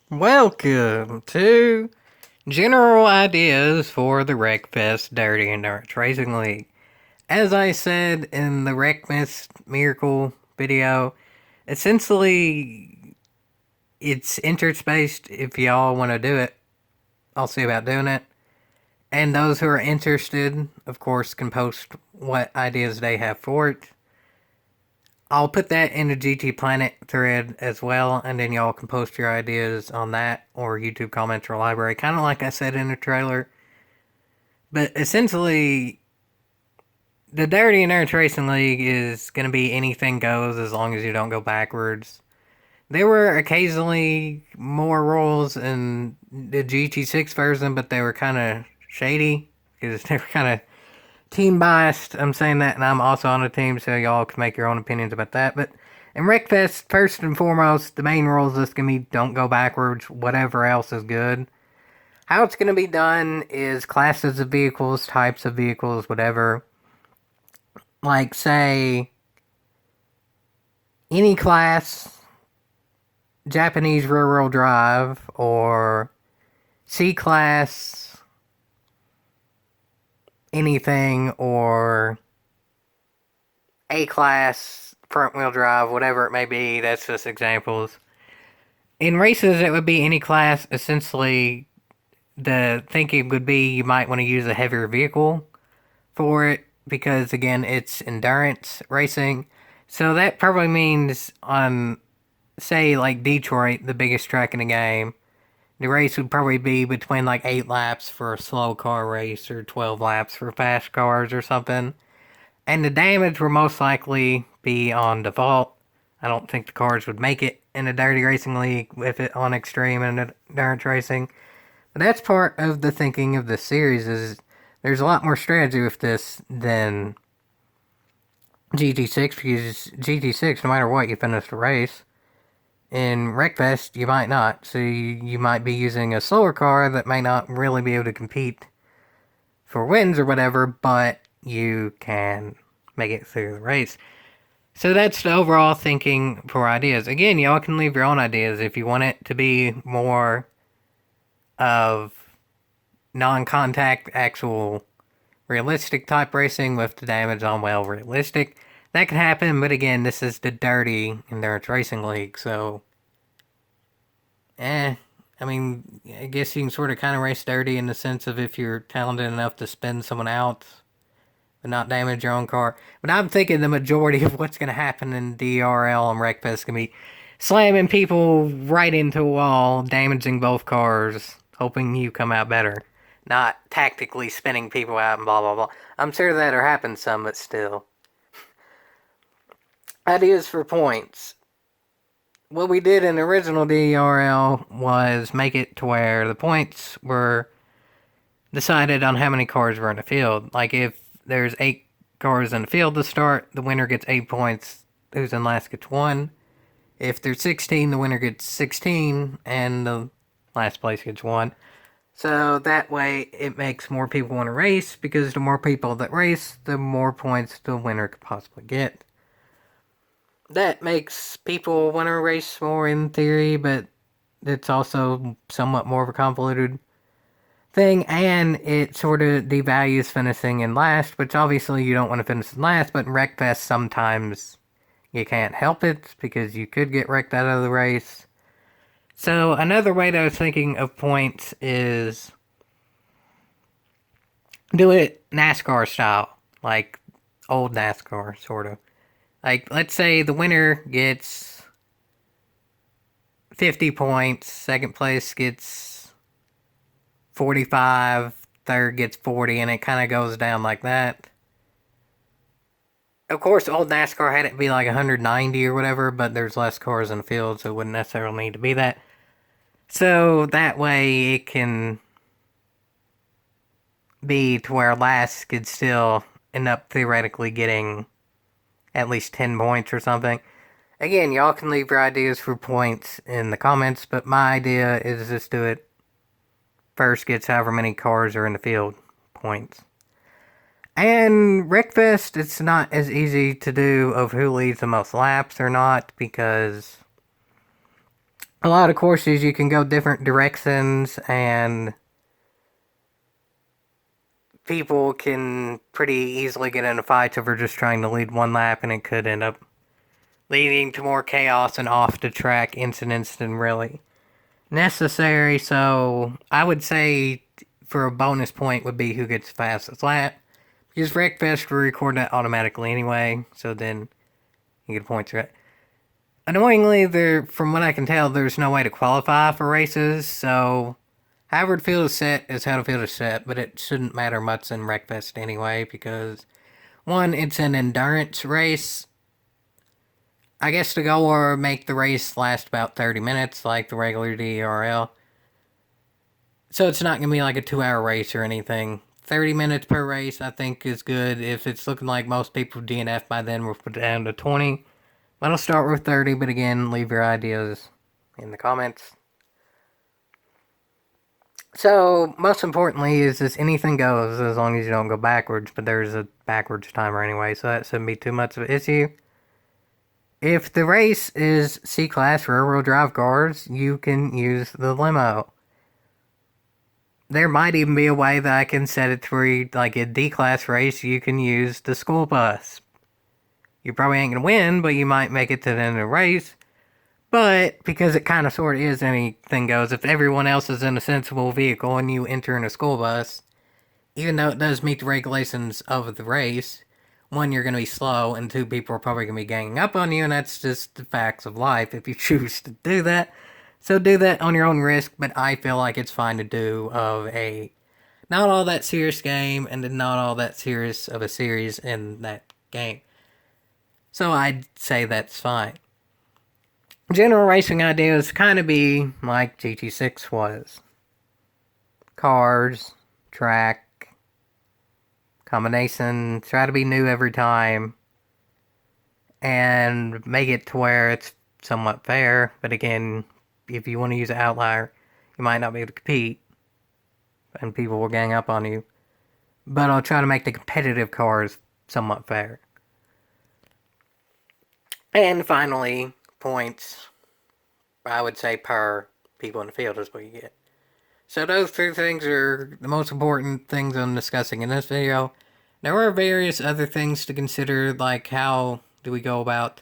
Welcome to General Ideas for the Wreckfest Dirty Endurance Racing League. As I said in the Wreckfest Miracle video, essentially it's interest based. If y'all want to do it, I'll see about doing it. And those who are interested, of course, can post what ideas they have for it. I'll put that in the GT Planet thread as well, and then y'all can post your ideas on that or YouTube comments or library, kind of like I said in the trailer. But essentially, the Dirty Endurance Racing League is going to be anything goes as long as you don't go backwards. There were occasionally more rules in the GT6 version, but they were kind of shady because they were kind of team biased. I'm saying that, and I'm also on a team, so y'all can make your own opinions about that. But in Wreckfest, first and foremost, the main rules is going to be don't go backwards. Whatever else is good. How it's going to be done is classes of vehicles, types of vehicles, whatever. Like, say, any class, Japanese rear-wheel drive, or C-class, anything, or A-class, front-wheel drive, whatever it may be. That's just examples. In races, it would be any class. Essentially, the thinking would be you might want to use a heavier vehicle for it because, again, it's endurance racing. So that probably means on, say, like Detroit, the biggest track in the game, the race would probably be between like 8 laps for a slow car race or 12 laps for fast cars or something. And the damage will most likely be on default. I don't think the cars would make it in a dirty racing league with it on extreme and endurance racing. But that's part of the thinking of this series is there's a lot more strategy with this than GT6 because GT6, no matter what, you finish the race. In Wreckfest, you might not. So you might be using a slower car that may not really be able to compete for wins or whatever, but you can make it through the race. So that's the overall thinking for ideas. Again, y'all can leave your own ideas if you want it to be more of non-contact, actual realistic type racing with the damage on realistic. That can happen, but again, this is the Dirty Endurance Racing League, so I mean, I guess you can sort of kind of race dirty in the sense of if you're talented enough to spin someone out but not damage your own car. But I'm thinking the majority of what's going to happen in DRL and Wreckfest is going to be slamming people right into a wall, damaging both cars, hoping you come out better. Not tactically spinning people out and blah blah blah. I'm sure that'll happen some, but still. Ideas for points. What we did in the original DRL was make it to where the points were decided on how many cars were in the field. Like if there's 8 cars in the field to start, the winner gets 8 points, who's in last gets 1. If there's 16, the winner gets 16, and the last place gets 1. So that way it makes more people want to race, because the more people that race, the more points the winner could possibly get. That makes people want to race more in theory, but it's also somewhat more of a convoluted thing, and it sort of devalues finishing in last, which obviously you don't want to finish in last, but in Wreckfest sometimes you can't help it because you could get wrecked out of the race. So another way that I was thinking of points is do it NASCAR style, like old NASCAR, sort of. Like, let's say the winner gets 50 points, second place gets 45, third gets 40, and it kind of goes down like that. Of course, old NASCAR had it be like 190 or whatever, but there's less cars in the field, so it wouldn't necessarily need to be that. So that way it can be to where last could still end up theoretically getting at least 10 points or something. Again, y'all can leave your ideas for points in the comments, but my idea is just do it first gets however many cars are in the field points. And Wreckfest, it's not as easy to do of who leads the most laps or not, because a lot of courses you can go different directions, and people can pretty easily get into fights over just trying to lead one lap, and it could end up leading to more chaos and off the track incidents than really necessary. So I would say for a bonus point would be who gets the fastest lap. Because Wreckfest will record that automatically anyway, so then you get points for it. Annoyingly, from what I can tell, there's no way to qualify for races, so however the field is set is how the field is set, but it shouldn't matter much in Wreckfest anyway, because one, it's an endurance race. I guess the goal will make the race last about 30 minutes, like the regular DERL. So it's not going to be like a 2-hour race or anything. 30 minutes per race, I think, is good. If it's looking like most people DNF by then, we'll put it down to 20. But I'll start with 30, but again, leave your ideas in the comments. So, most importantly is this anything goes as long as you don't go backwards, but there's a backwards timer anyway, so that shouldn't be too much of an issue. If the race is C-Class rear-wheel drive cars, you can use the limo. There might even be a way that I can set it to where, like a D-Class race, you can use the school bus. You probably ain't gonna win, but you might make it to the end of the race. But, because it kind of sort of is anything goes, if everyone else is in a sensible vehicle and you enter in a school bus, even though it does meet the regulations of the race, one, you're going to be slow, and two, people are probably going to be ganging up on you, and that's just the facts of life if you choose to do that. So do that on your own risk, but I feel like it's fine to do of a not all that serious game, and not all that serious of a series in that game. So I'd say that's fine. General racing ideas kind of be like GT6 was. Cars, track, combination, try to be new every time, and make it to where it's somewhat fair. But again, if you want to use an outlier, you might not be able to compete, and people will gang up on you. But I'll try to make the competitive cars somewhat fair. And finally, points, I would say per people in the field is what you get. So those three things are the most important things I'm discussing in this video. There are various other things to consider, like how do we go about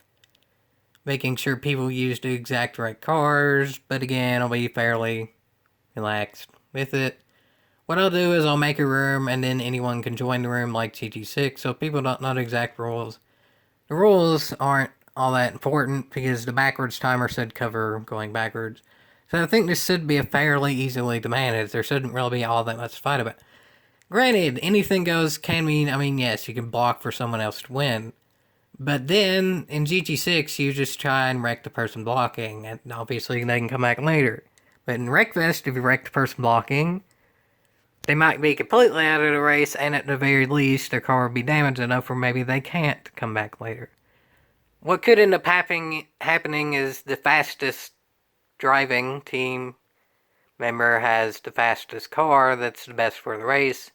making sure people use the exact right cars, but again, I'll be fairly relaxed with it. What I'll do is I'll make a room, and then anyone can join the room like GT6, so people don't know the exact rules. The rules aren't all that important, because the backwards timer should cover going backwards. So I think this should be a fairly easily to manage. There shouldn't really be all that much to fight about. Granted, anything goes can mean, yes, you can block for someone else to win. But then, in GT6, you just try and wreck the person blocking, and obviously they can come back later. But in Wreckfest, if you wreck the person blocking, they might be completely out of the race, and at the very least, their car will be damaged enough where maybe they can't come back later. What could end up happening is the fastest driving team member has the fastest car that's the best for the race,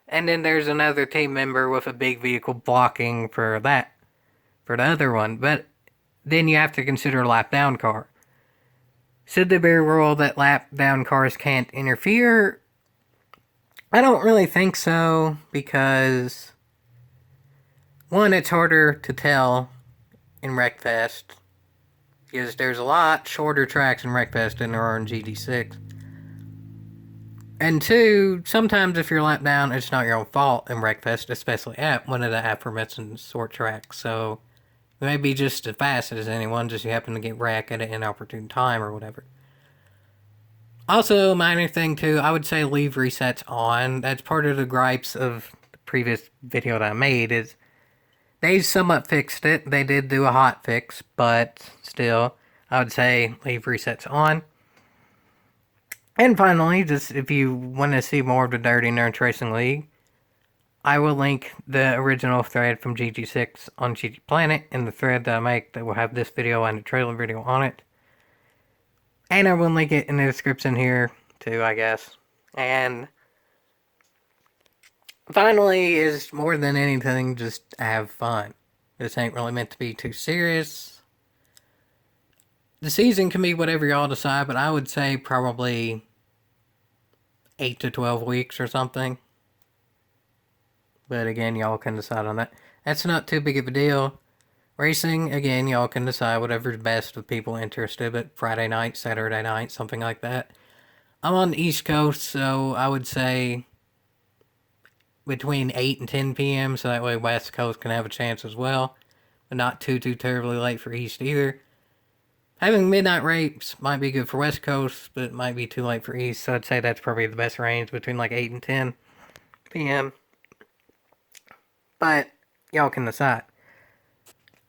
and then there's another team member with a big vehicle blocking for the other one. But then you have to consider a lap down car. Should there be a rule that lap down cars can't interfere? I don't really think so, because one, it's harder to tell in Wreckfest, because there's a lot shorter tracks in Wreckfest than there are in GT6. And two, sometimes if you're lap down, it's not your own fault in Wreckfest, especially at one of the aforementioned short tracks. So you may be just as fast as anyone, just you happen to get wrecked at an inopportune time or whatever. Also, minor thing too, I would say leave resets on. That's part of the gripes of the previous video that I made, is they somewhat fixed it. They did do a hot fix, but still, I would say leave resets on. And finally, just if you want to see more of the Dirty Nerd Racing League, I will link the original thread from GG6 on GG Planet in the thread that I make that will have this video and a trailer video on it. And I will link it in the description here, too, I guess. And finally, is more than anything, just have fun. This ain't really meant to be too serious. The season can be whatever y'all decide, but I would say probably 8 to 12 weeks or something. But again, y'all can decide on that. That's not too big of a deal. Racing, again, y'all can decide whatever's best with people interested, but Friday night, Saturday night, something like that. I'm on the East Coast, so I would say between 8 and 10 p.m., so that way West Coast can have a chance as well. But not too terribly late for East either. Having midnight race might be good for West Coast, but it might be too late for East, so I'd say that's probably the best range between like 8 and 10 p.m. But y'all can decide.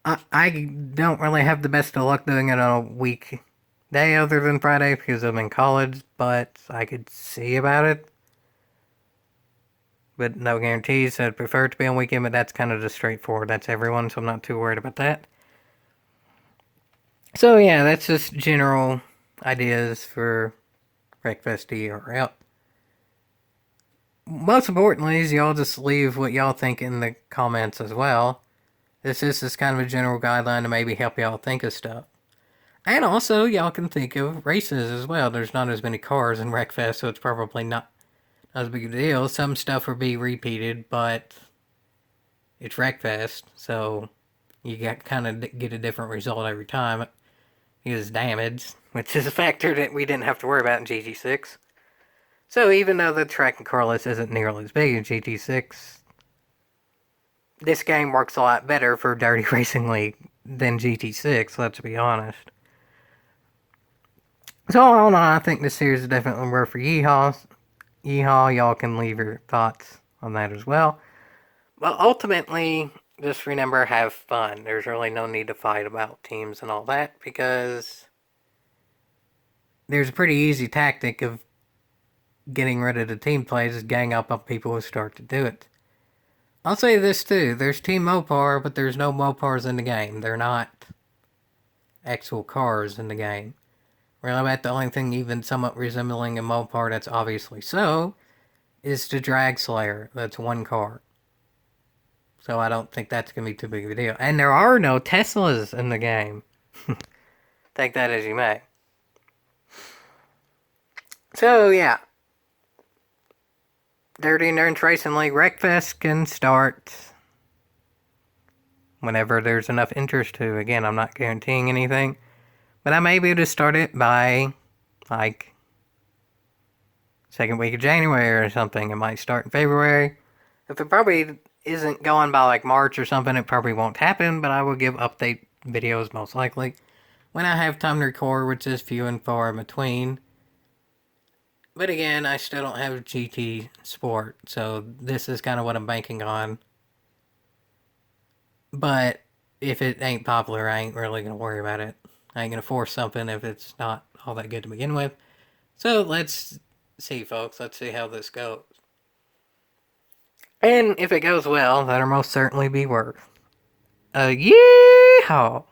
I don't really have the best of luck doing it on a weekday other than Friday because I'm in college, but I could see about it. But no guarantees. I'd prefer it to be on weekend, but that's kind of just straightforward. That's everyone, so I'm not too worried about that. So yeah, that's just general ideas for Wreckfest DERL. Most importantly is y'all just leave what y'all think in the comments as well. This is just kind of a general guideline to maybe help y'all think of stuff. And also, y'all can think of races as well. There's not as many cars in Wreckfest, so it's probably not as big a deal. Some stuff will be repeated, but it's Wreckfest, so you kind of get a different result every time. Is damage, which is a factor that we didn't have to worry about in GT6. So even though the track and car list isn't nearly as big as GT6, this game works a lot better for Dirty Racing League than GT6, let's be honest. So all in all, I think this series is definitely worth for Yeehaw. Y'all can leave your thoughts on that as well. But ultimately, just remember, have fun. There's really no need to fight about teams and all that, because there's a pretty easy tactic of getting rid of the team plays is gang up on people who start to do it. I'll say this too, there's Team Mopar, but there's no Mopars in the game. They're not actual cars in the game. Really, about the only thing even somewhat resembling a Mopar that's obviously so is the Drag Slayer. That's one car. So I don't think that's going to be too big of a deal. And there are no Teslas in the game. Take that as you may. So, yeah. Dirty Endurance Racing League Wreckfest can start whenever there's enough interest to. Again, I'm not guaranteeing anything. But I may be able to start it by, like, second week of January or something. It might start in February. If it probably isn't going by, like, March or something, it probably won't happen. But I will give update videos, most likely, when I have time to record, which is few and far in between. But again, I still don't have GT Sport, so this is kind of what I'm banking on. But if it ain't popular, I ain't really going to worry about it. I ain't going to force something if it's not all that good to begin with. So let's see, folks. Let's see how this goes. And if it goes well, that'll most certainly be worth a yeehaw.